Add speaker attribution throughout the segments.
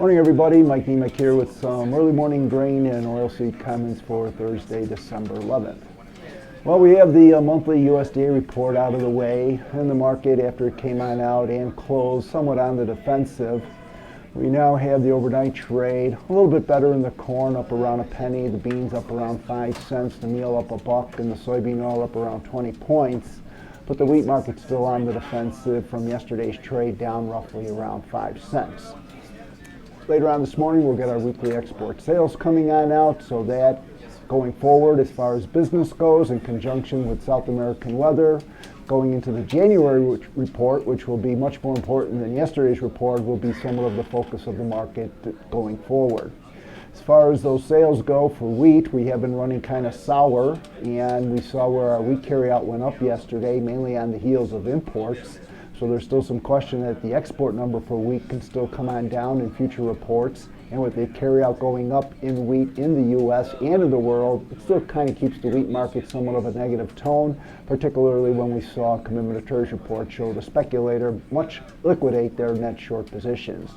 Speaker 1: Morning everybody, Mike Niemiec here with some early morning grain and oilseed comments for Thursday, December 11th. Well, we have the monthly USDA report out of the way, and the market after it came on out and closed somewhat on the defensive. We now have the overnight trade a little bit better in the corn, up around a penny, the beans up around 5 cents, the meal up $1, and the soybean oil up around 20 points. But the wheat market's still on the defensive from yesterday's trade, down roughly around 5 cents. Later on this morning, we'll get our weekly export sales coming on out, so that going forward as far as business goes, in conjunction with South American weather, going into the January report, which will be much more important than yesterday's report, will be somewhat of the focus of the market going forward. As far as those sales go for wheat, we have been running kind of sour, and we saw where our wheat carryout went up yesterday, mainly on the heels of imports. So there's still some question that the export number for wheat can still come on down in future reports. And with the carryout going up in wheat in the U.S. and in the world, it still kind of keeps the wheat market somewhat of a negative tone, particularly when we saw commitment of trades report show the speculator much liquidate their net short positions.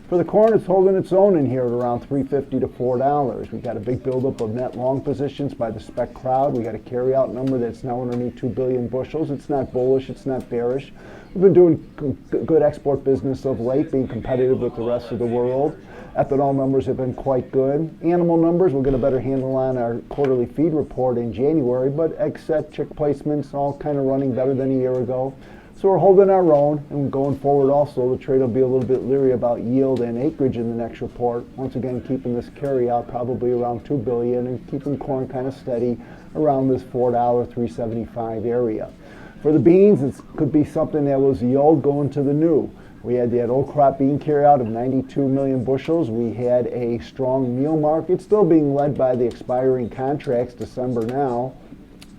Speaker 1: For the corn, it's holding its own in here at around $3.50 to $4. We got a big buildup of net long positions by the spec crowd. We got a carryout number that's now underneath 2 billion bushels. It's not bullish, it's not bearish. We've been doing good export business of late, being competitive with the rest of the world. Ethanol numbers have been quite good. Animal numbers, we'll get a better handle on our quarterly feed report in January, but egg set, chick placements, all kind of running better than a year ago. So we're holding our own, and going forward also, the trade will be a little bit leery about yield and acreage in the next report. Once again, keeping this carryout probably around 2 billion and keeping corn kind of steady around this $4, $3.75 area. For the beans, it could be something that was the old going to the new. We had that old crop bean carryout of 92 million bushels. We had a strong meal market, still being led by the expiring contracts, December now.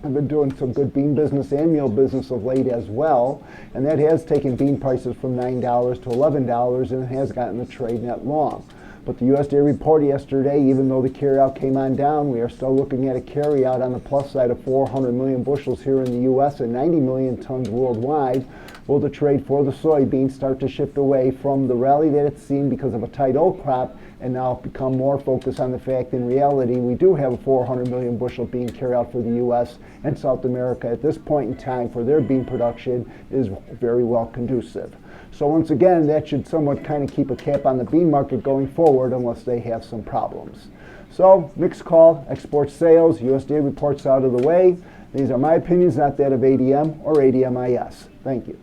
Speaker 1: I've been doing some good bean business and meal business of late as well, and that has taken bean prices from $9 to $11 and has gotten the trade net long. But the USDA report yesterday, even though the carryout came on down, we are still looking at a carryout on the plus side of 400 million bushels here in the U.S. and 90 million tons worldwide. Will the trade for the soybeans start to shift away from the rally that it's seen because of a tight old crop and now become more focused on the fact in reality we do have a 400 million bushel bean carryout for the U.S. and South America at this point in time for their bean production is very well conducive. So once again, that should somewhat kind of keep a cap on the bean market going forward unless they have some problems. So mixed call, export sales, USDA reports out of the way. These are my opinions, not that of ADM or ADMIS. Thank you.